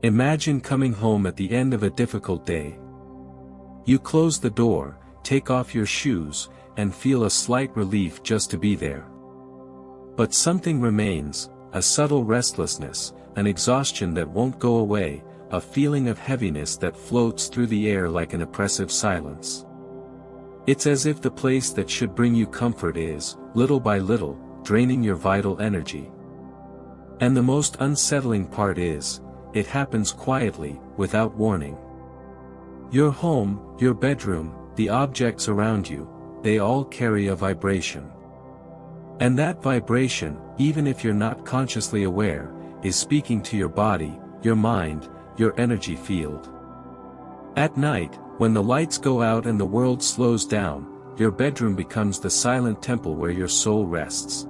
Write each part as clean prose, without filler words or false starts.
Imagine coming home at the end of a difficult day. You close the door, take off your shoes, and feel a slight relief just to be there. But something remains, a subtle restlessness, an exhaustion that won't go away, a feeling of heaviness that floats through the air like an oppressive silence. It's as if the place that should bring you comfort is, little by little, draining your vital energy. And the most unsettling part is, it happens quietly, without warning. Your home, your bedroom, the objects around you, they all carry a vibration. And that vibration, even if you're not consciously aware, is speaking to your body, your mind, your energy field. At night, when the lights go out and the world slows down, your bedroom becomes the silent temple where your soul rests.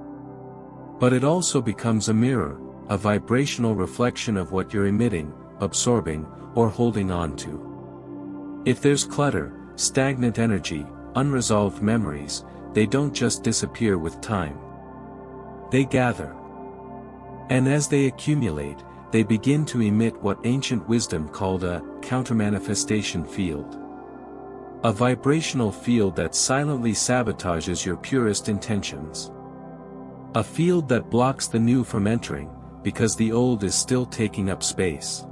But it also becomes a mirror, a vibrational reflection of what you're emitting, absorbing, or holding on to. If there's clutter, stagnant energy, unresolved memories, they don't just disappear with time. They gather. And as they accumulate, they begin to emit what ancient wisdom called a countermanifestation field. A vibrational field that silently sabotages your purest intentions. A field that blocks the new from entering, because the old is still taking up space.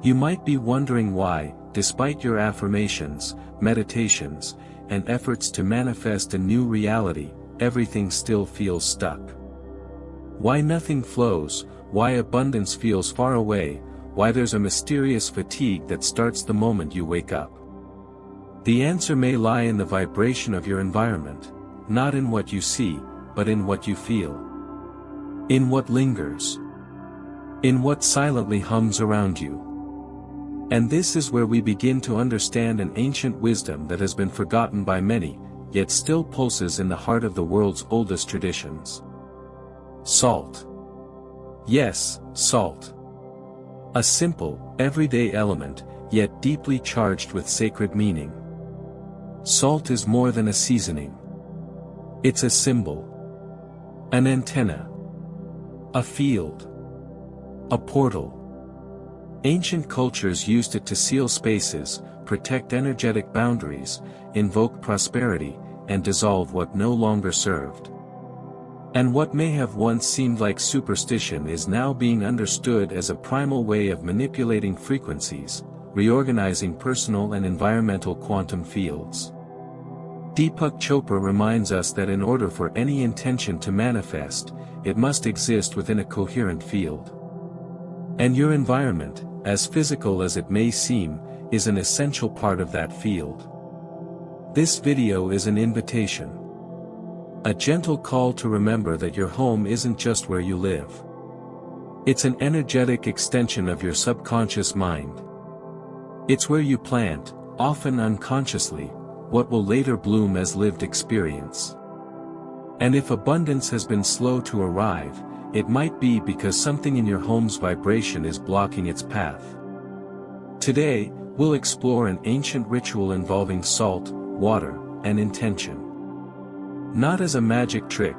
You might be wondering why, despite your affirmations, meditations, and efforts to manifest a new reality, everything still feels stuck. Why nothing flows, why abundance feels far away, why there's a mysterious fatigue that starts the moment you wake up. The answer may lie in the vibration of your environment, not in what you see, but in what you feel. In what lingers. In what silently hums around you. And this is where we begin to understand an ancient wisdom that has been forgotten by many, yet still pulses in the heart of the world's oldest traditions. Salt. Yes, salt. A simple, everyday element, yet deeply charged with sacred meaning. Salt is more than a seasoning. It's a symbol. An antenna. A field. A portal. Ancient cultures used it to seal spaces, protect energetic boundaries, invoke prosperity, and dissolve what no longer served. And what may have once seemed like superstition is now being understood as a primal way of manipulating frequencies, reorganizing personal and environmental quantum fields. Deepak Chopra reminds us that in order for any intention to manifest, it must exist within a coherent field. And your environment, as physical as it may seem, is an essential part of that field. This video is an invitation. A gentle call to remember that your home isn't just where you live. It's an energetic extension of your subconscious mind. It's where you plant, often unconsciously, what will later bloom as lived experience. And if abundance has been slow to arrive, it might be because something in your home's vibration is blocking its path. Today, we'll explore an ancient ritual involving salt, water, and intention. Not as a magic trick,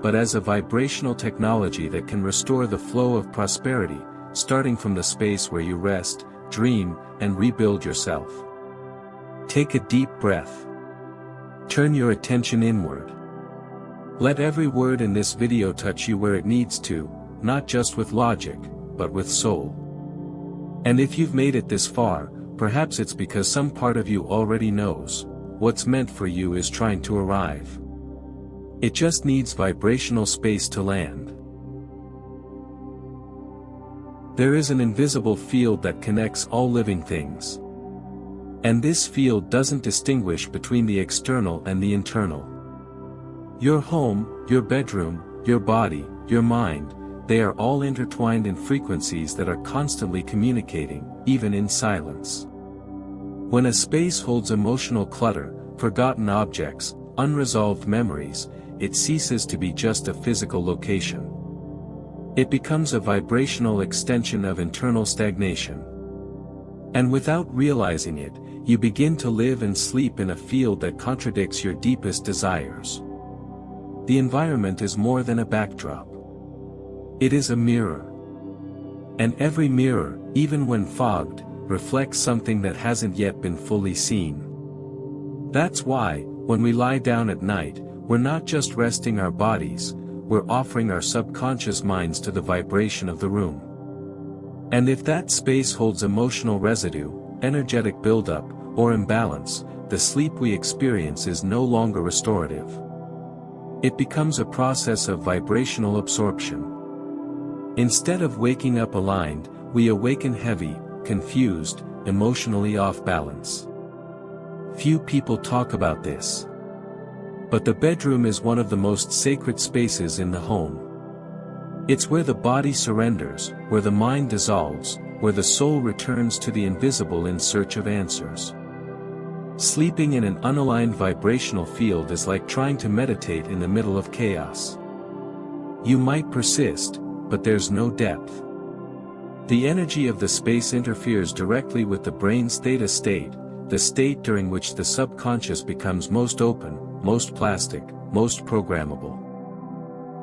but as a vibrational technology that can restore the flow of prosperity, starting from the space where you rest, dream, and rebuild yourself. Take a deep breath. Turn your attention inward. Let every word in this video touch you where it needs to, not just with logic, but with soul. And if you've made it this far, perhaps it's because some part of you already knows, what's meant for you is trying to arrive. It just needs vibrational space to land. There is an invisible field that connects all living things. And this field doesn't distinguish between the external and the internal. Your home, your bedroom, your body, your mind, they are all intertwined in frequencies that are constantly communicating, even in silence. When a space holds emotional clutter, forgotten objects, unresolved memories, it ceases to be just a physical location. It becomes a vibrational extension of internal stagnation. And without realizing it, you begin to live and sleep in a field that contradicts your deepest desires. The environment is more than a backdrop. It is a mirror. And every mirror, even when fogged, reflects something that hasn't yet been fully seen. That's why, when we lie down at night, we're not just resting our bodies, we're offering our subconscious minds to the vibration of the room. And if that space holds emotional residue, energetic buildup, or imbalance, the sleep we experience is no longer restorative. It becomes a process of vibrational absorption. Instead of waking up aligned, we awaken heavy, confused, emotionally off balance. Few people talk about this. But the bedroom is one of the most sacred spaces in the home. It's where the body surrenders, where the mind dissolves, where the soul returns to the invisible in search of answers. Sleeping in an unaligned vibrational field is like trying to meditate in the middle of chaos. You might persist, but there's no depth. The energy of the space interferes directly with the brain's theta state, the state during which the subconscious becomes most open, most plastic, most programmable.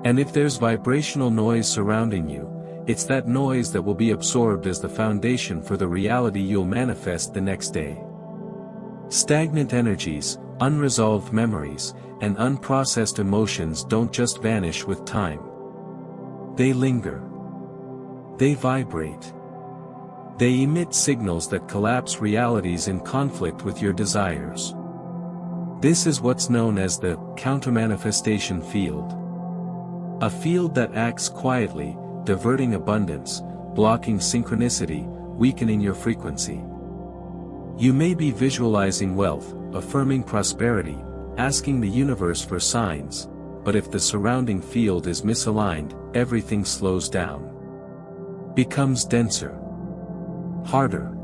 And if there's vibrational noise surrounding you, it's that noise that will be absorbed as the foundation for the reality you'll manifest the next day. Stagnant energies, unresolved memories, and unprocessed emotions don't just vanish with time. They linger. They vibrate. They emit signals that collapse realities in conflict with your desires. This is what's known as the countermanifestation field. A field that acts quietly, diverting abundance, blocking synchronicity, weakening your frequency. You may be visualizing wealth, affirming prosperity, asking the universe for signs, but if the surrounding field is misaligned, everything slows down. Becomes denser. Harder.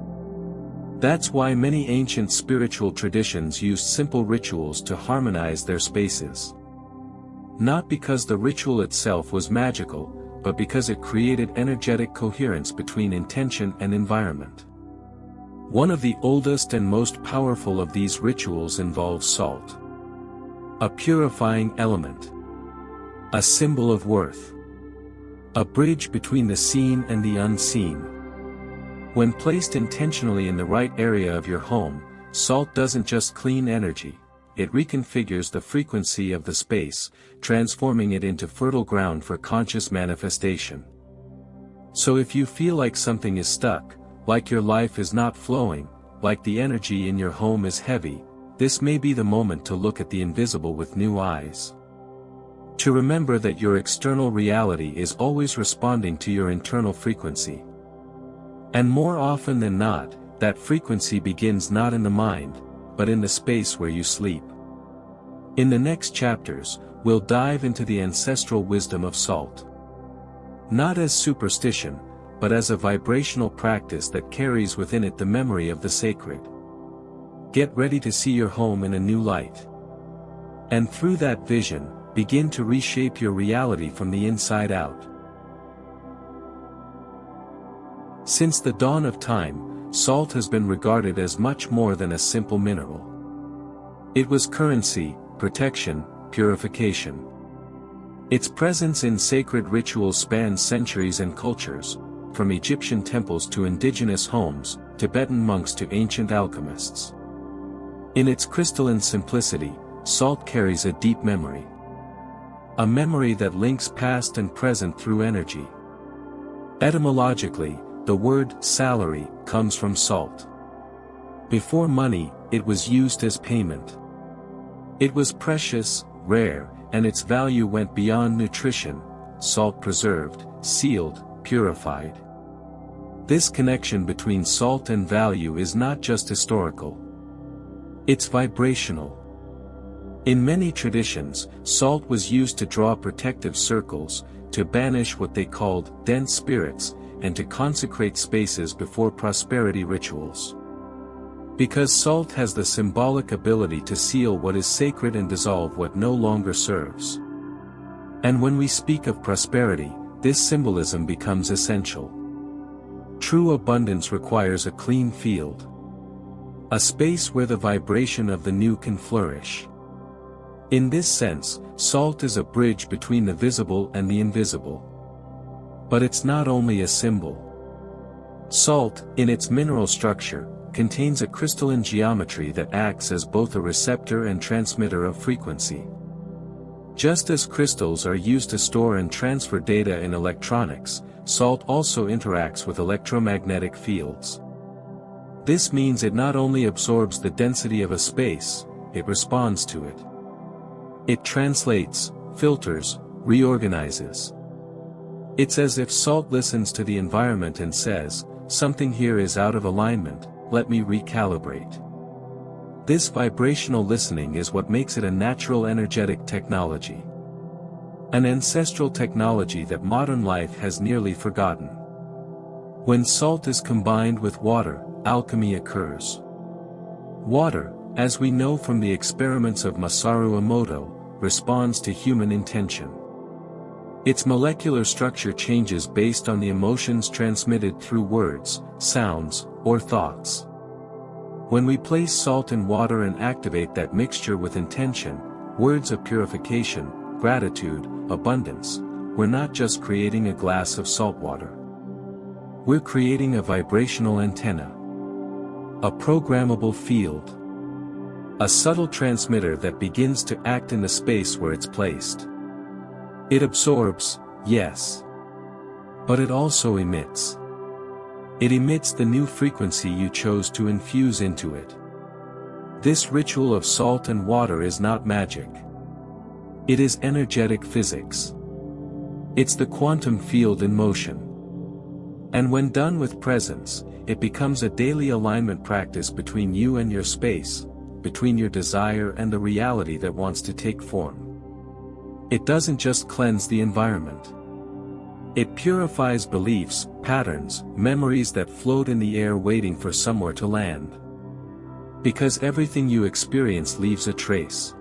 That's why many ancient spiritual traditions used simple rituals to harmonize their spaces. Not because the ritual itself was magical, but because it created energetic coherence between intention and environment. One of the oldest and most powerful of these rituals involves salt. A purifying element. A symbol of worth. A bridge between the seen and the unseen. When placed intentionally in the right area of your home, salt doesn't just clean energy, it reconfigures the frequency of the space, transforming it into fertile ground for conscious manifestation. So if you feel like something is stuck, like your life is not flowing, like the energy in your home is heavy, this may be the moment to look at the invisible with new eyes. To remember that your external reality is always responding to your internal frequency. And more often than not, that frequency begins not in the mind, but in the space where you sleep. In the next chapters, we'll dive into the ancestral wisdom of salt. Not as superstition, but as a vibrational practice that carries within it the memory of the sacred. Get ready to see your home in a new light. And through that vision, begin to reshape your reality from the inside out. Since the dawn of time, salt has been regarded as much more than a simple mineral. It was currency, protection, purification. Its presence in sacred rituals spans centuries and cultures, from Egyptian temples to indigenous homes, Tibetan monks to ancient alchemists. In its crystalline simplicity, salt carries a deep memory. A memory that links past and present through energy. Etymologically, the word salary comes from salt. Before money, it was used as payment. It was precious, rare, and its value went beyond nutrition, salt preserved, sealed, purified. This connection between salt and value is not just historical. It's vibrational. In many traditions, salt was used to draw protective circles, to banish what they called dense spirits, and to consecrate spaces before prosperity rituals. Because salt has the symbolic ability to seal what is sacred and dissolve what no longer serves. And when we speak of prosperity, this symbolism becomes essential. True abundance requires a clean field. A space where the vibration of the new can flourish. In this sense, salt is a bridge between the visible and the invisible. But it's not only a symbol. Salt, in its mineral structure, contains a crystalline geometry that acts as both a receptor and transmitter of frequency. Just as crystals are used to store and transfer data in electronics, salt also interacts with electromagnetic fields. This means it not only absorbs the density of a space, it responds to it. It translates, filters, reorganizes. It's as if salt listens to the environment and says, "Something here is out of alignment, let me recalibrate." This vibrational listening is what makes it a natural energetic technology. An ancestral technology that modern life has nearly forgotten. When salt is combined with water, alchemy occurs. Water, as we know from the experiments of Masaru Emoto, responds to human intention. Its molecular structure changes based on the emotions transmitted through words, sounds, or thoughts. When we place salt in water and activate that mixture with intention, words of purification, gratitude, abundance, we're not just creating a glass of salt water. We're creating a vibrational antenna. A programmable field. A subtle transmitter that begins to act in the space where it's placed. It absorbs, yes. But it also emits. It emits the new frequency you chose to infuse into it. This ritual of salt and water is not magic. It is energetic physics. It's the quantum field in motion. And when done with presence, it becomes a daily alignment practice between you and your space, between your desire and the reality that wants to take form. It doesn't just cleanse the environment. It purifies beliefs, patterns, memories that float in the air waiting for somewhere to land. Because everything you experience leaves a trace.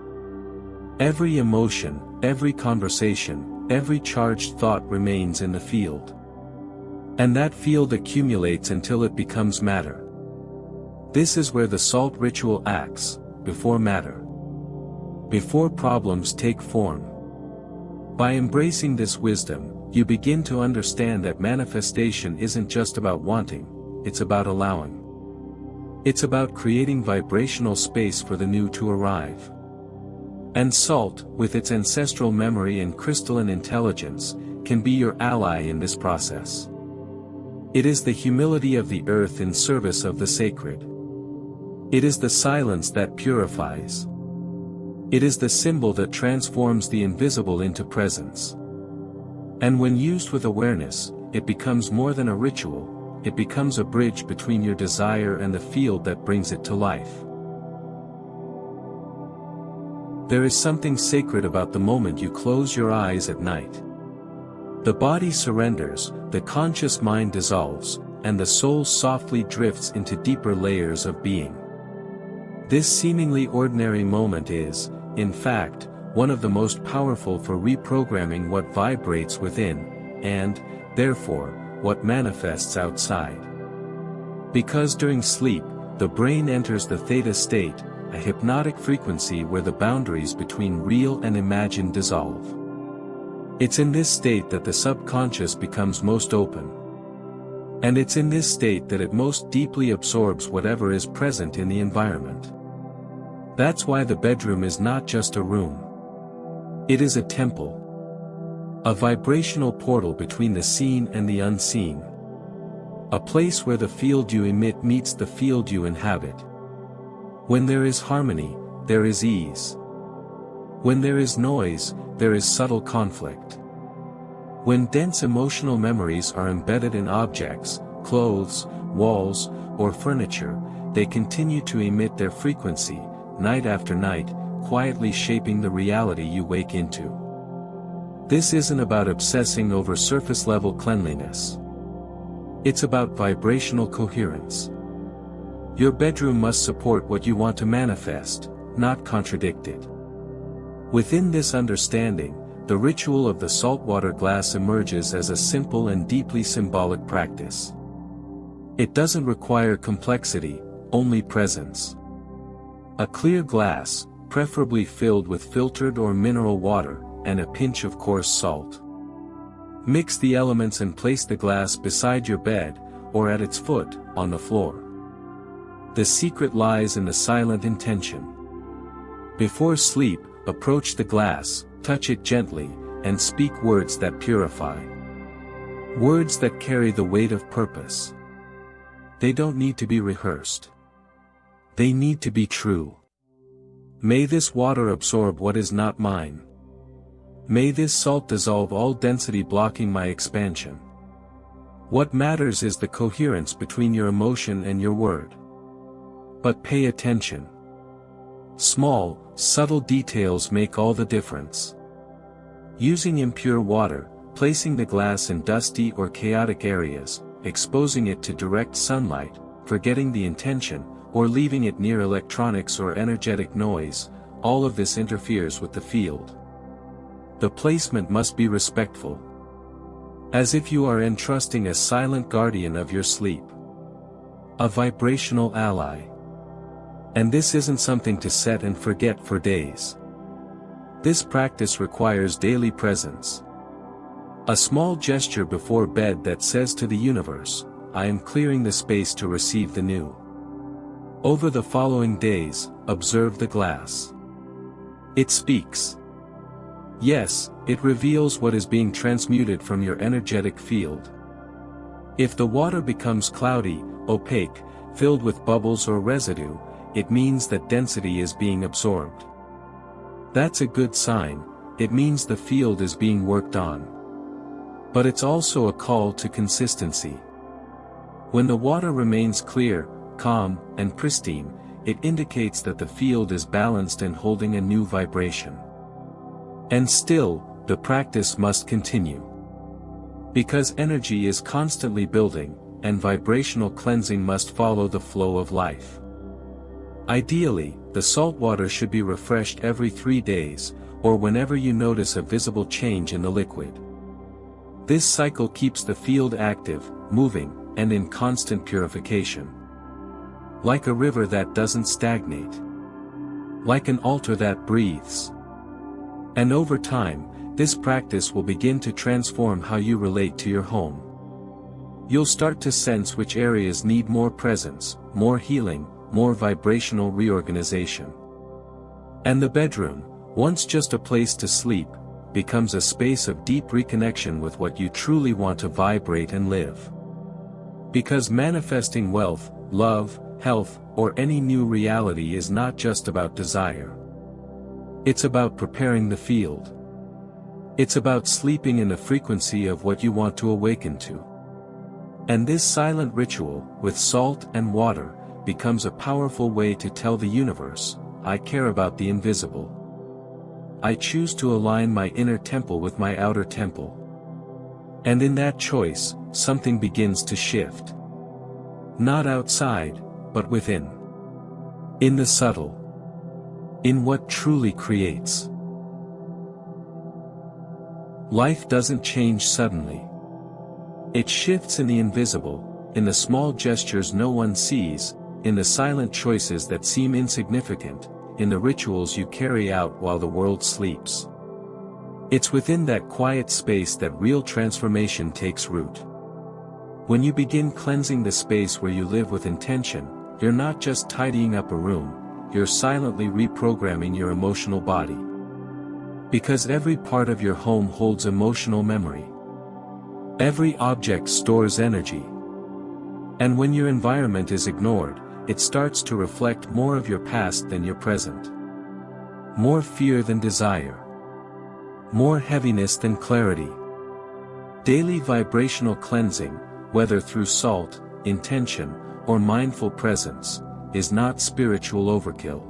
Every emotion, every conversation, every charged thought remains in the field. And that field accumulates until it becomes matter. This is where the salt ritual acts, before matter. Before problems take form. By embracing this wisdom, you begin to understand that manifestation isn't just about wanting, it's about allowing. It's about creating vibrational space for the new to arrive. And salt, with its ancestral memory and crystalline intelligence, can be your ally in this process. It is the humility of the earth in service of the sacred. It is the silence that purifies. It is the symbol that transforms the invisible into presence. And when used with awareness, it becomes more than a ritual, it becomes a bridge between your desire and the field that brings it to life. There is something sacred about the moment you close your eyes at night. The body surrenders, the conscious mind dissolves, and the soul softly drifts into deeper layers of being. This seemingly ordinary moment is, in fact, one of the most powerful for reprogramming what vibrates within, and, therefore, what manifests outside. Because during sleep, the brain enters the theta state, a hypnotic frequency where the boundaries between real and imagined dissolve. It's in this state that the subconscious becomes most open. And it's in this state that it most deeply absorbs whatever is present in the environment. That's why the bedroom is not just a room. It is a temple. A vibrational portal between the seen and the unseen. A place where the field you emit meets the field you inhabit. When there is harmony, there is ease. When there is noise, there is subtle conflict. When dense emotional memories are embedded in objects, clothes, walls, or furniture, they continue to emit their frequency, night after night, quietly shaping the reality you wake into. This isn't about obsessing over surface-level cleanliness. It's about vibrational coherence. Your bedroom must support what you want to manifest, not contradict it. Within this understanding, the ritual of the saltwater glass emerges as a simple and deeply symbolic practice. It doesn't require complexity, only presence. A clear glass, preferably filled with filtered or mineral water, and a pinch of coarse salt. Mix the elements and place the glass beside your bed, or at its foot, on the floor. The secret lies in the silent intention. Before sleep, approach the glass, touch it gently, and speak words that purify. Words that carry the weight of purpose. They don't need to be rehearsed. They need to be true. May this water absorb what is not mine. May this salt dissolve all density blocking my expansion. What matters is the coherence between your emotion and your word. But pay attention. Small, subtle details make all the difference. Using impure water, placing the glass in dusty or chaotic areas, exposing it to direct sunlight, forgetting the intention, or leaving it near electronics or energetic noise, all of this interferes with the field. The placement must be respectful. As if you are entrusting a silent guardian of your sleep. A vibrational ally. And this isn't something to set and forget for days. This practice requires daily presence. A small gesture before bed that says to the universe, I am clearing the space to receive the new. Over the following days, observe the glass. It speaks. Yes, it reveals what is being transmuted from your energetic field. If the water becomes cloudy, opaque, filled with bubbles or residue, it means that density is being absorbed. That's a good sign, it means the field is being worked on. But it's also a call to consistency. When the water remains clear, calm, and pristine, it indicates that the field is balanced and holding a new vibration. And still, the practice must continue. Because energy is constantly building, and vibrational cleansing must follow the flow of life. Ideally, the salt water should be refreshed every 3 days, or whenever you notice a visible change in the liquid. This cycle keeps the field active, moving, and in constant purification. Like a river that doesn't stagnate. Like an altar that breathes. And over time, this practice will begin to transform how you relate to your home. You'll start to sense which areas need more presence, more healing, more vibrational reorganization. And the bedroom, once just a place to sleep, becomes a space of deep reconnection with what you truly want to vibrate and live. Because manifesting wealth, love, health, or any new reality is not just about desire. It's about preparing the field. It's about sleeping in the frequency of what you want to awaken to. And this silent ritual, with salt and water, becomes a powerful way to tell the universe, I care about the invisible. I choose to align my inner temple with my outer temple. And in that choice, something begins to shift. Not outside, but within. In the subtle. In what truly creates. Life doesn't change suddenly. It shifts in the invisible, in the small gestures no one sees, in the silent choices that seem insignificant, in the rituals you carry out while the world sleeps. It's within that quiet space that real transformation takes root. When you begin cleansing the space where you live with intention, you're not just tidying up a room, you're silently reprogramming your emotional body. Because every part of your home holds emotional memory. Every object stores energy. And when your environment is ignored, it starts to reflect more of your past than your present. More fear than desire. More heaviness than clarity. Daily vibrational cleansing, whether through salt, intention, or mindful presence, is not spiritual overkill.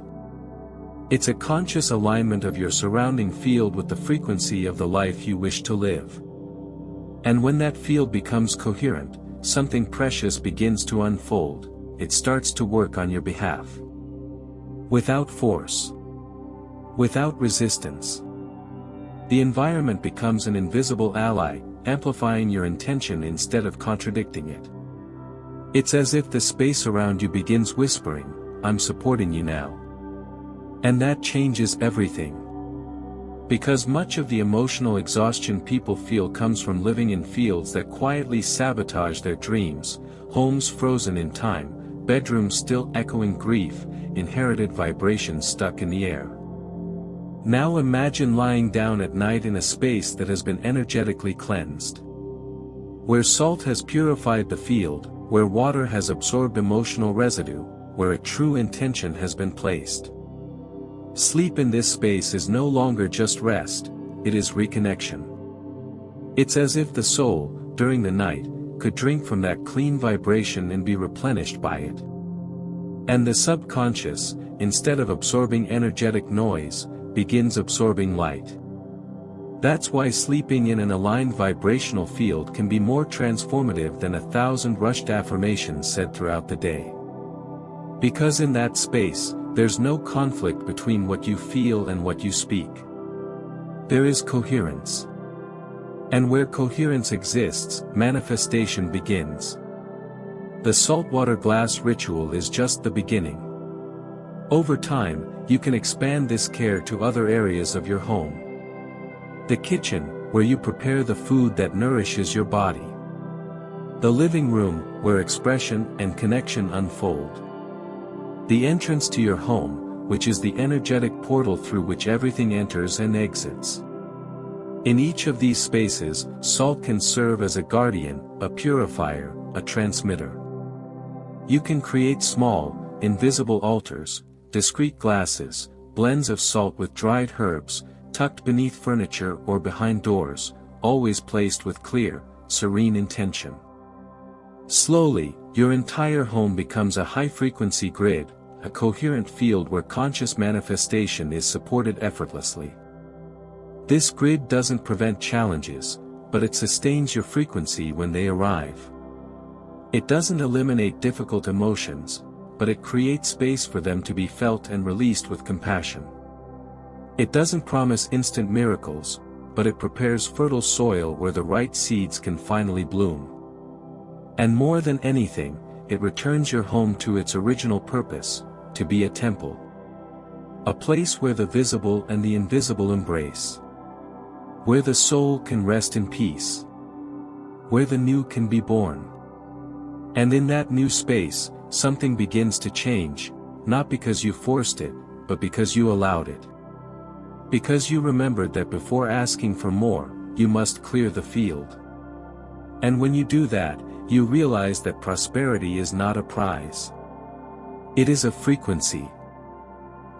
It's a conscious alignment of your surrounding field with the frequency of the life you wish to live. And when that field becomes coherent, something precious begins to unfold. It starts to work on your behalf. Without force. Without resistance. The environment becomes an invisible ally, amplifying your intention instead of contradicting it. It's as if the space around you begins whispering, I'm supporting you now. And that changes everything. Because much of the emotional exhaustion people feel comes from living in fields that quietly sabotage their dreams, homes frozen in time, bedrooms still echoing grief, inherited vibrations stuck in the air. Now imagine lying down at night in a space that has been energetically cleansed. Where salt has purified the field, where water has absorbed emotional residue, where a true intention has been placed. Sleep in this space is no longer just rest, it is reconnection. It's as if the soul, during the night, could drink from that clean vibration and be replenished by it. And the subconscious, instead of absorbing energetic noise, begins absorbing light. That's why sleeping in an aligned vibrational field can be more transformative than 1,000 rushed affirmations said throughout the day. Because in that space, there's no conflict between what you feel and what you speak. There is coherence. And where coherence exists, manifestation begins. The saltwater glass ritual is just the beginning. Over time, you can expand this care to other areas of your home. The kitchen, where you prepare the food that nourishes your body. The living room, where expression and connection unfold. The entrance to your home, which is the energetic portal through which everything enters and exits. In each of these spaces, salt can serve as a guardian, a purifier, a transmitter. You can create small, invisible altars, discreet glasses, blends of salt with dried herbs, tucked beneath furniture or behind doors, always placed with clear, serene intention. Slowly, your entire home becomes a high-frequency grid, a coherent field where conscious manifestation is supported effortlessly. This grid doesn't prevent challenges, but it sustains your frequency when they arrive. It doesn't eliminate difficult emotions, but it creates space for them to be felt and released with compassion. It doesn't promise instant miracles, but it prepares fertile soil where the right seeds can finally bloom. And more than anything, it returns your home to its original purpose, to be a temple. A place where the visible and the invisible embrace. Where the soul can rest in peace. Where the new can be born. And in that new space, something begins to change, not because you forced it, but because you allowed it. Because you remembered that before asking for more, you must clear the field. And when you do that, you realize that prosperity is not a prize. It is a frequency.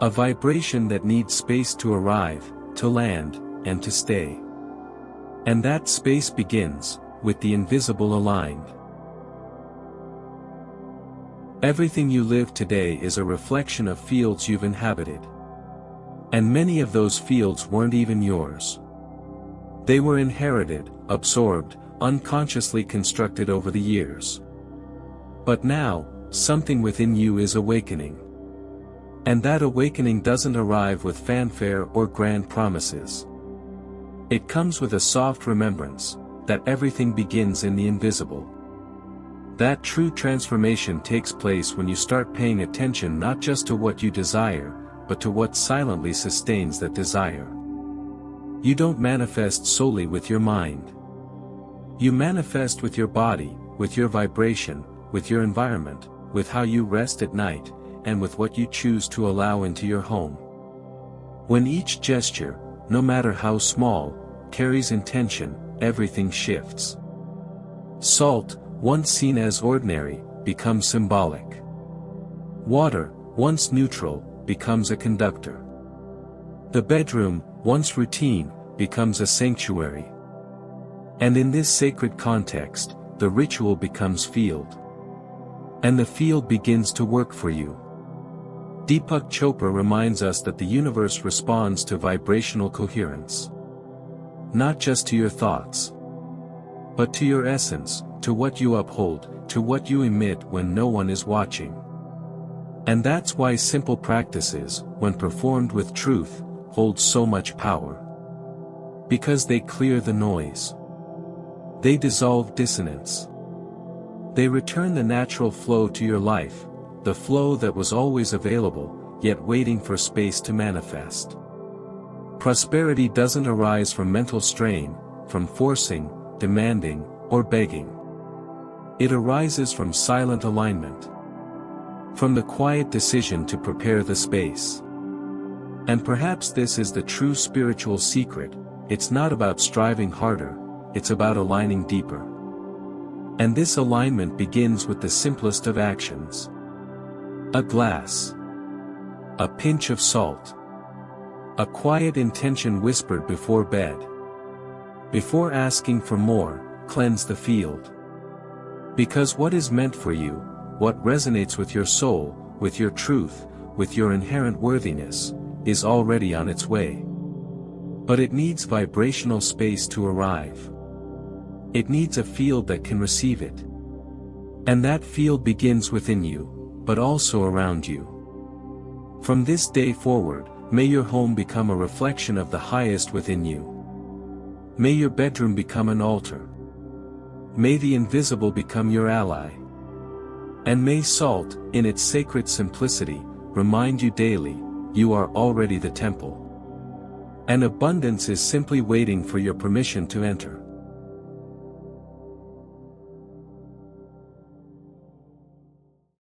A vibration that needs space to arrive, to land, and to stay. And that space begins, with the invisible aligned. Everything you live today is a reflection of fields you've inhabited. And many of those fields weren't even yours. They were inherited, absorbed, unconsciously constructed over the years. But now, something within you is awakening. And that awakening doesn't arrive with fanfare or grand promises. It comes with a soft remembrance, that everything begins in the invisible. That true transformation takes place when you start paying attention not just to what you desire, but to what silently sustains that desire. You don't manifest solely with your mind. You manifest with your body, with your vibration, with your environment, with how you rest at night, and with what you choose to allow into your home. When each gesture, no matter how small, carries intention, everything shifts. Salt, once seen as ordinary, becomes symbolic. Water, once neutral, becomes a conductor. The bedroom, once routine, becomes a sanctuary. And in this sacred context, the ritual becomes field. And the field begins to work for you. Deepak Chopra reminds us that the universe responds to vibrational coherence. Not just to your thoughts, but to your essence, to what you uphold, to what you emit when no one is watching. And that's why simple practices, when performed with truth, hold so much power. Because they clear the noise. They dissolve dissonance. They return the natural flow to your life, the flow that was always available, yet waiting for space to manifest. Prosperity doesn't arise from mental strain, from forcing, demanding, or begging. It arises from silent alignment. From the quiet decision to prepare the space. And perhaps this is the true spiritual secret: it's not about striving harder, it's about aligning deeper. And this alignment begins with the simplest of actions. A glass. A pinch of salt. A quiet intention whispered before bed. Before asking for more, cleanse the field. Because what is meant for you, what resonates with your soul, with your truth, with your inherent worthiness, is already on its way. But it needs vibrational space to arrive. It needs a field that can receive it. And that field begins within you, but also around you. From this day forward, may your home become a reflection of the highest within you. May your bedroom become an altar. May the invisible become your ally. And may salt, in its sacred simplicity, remind you daily, you are already the temple. And abundance is simply waiting for your permission to enter.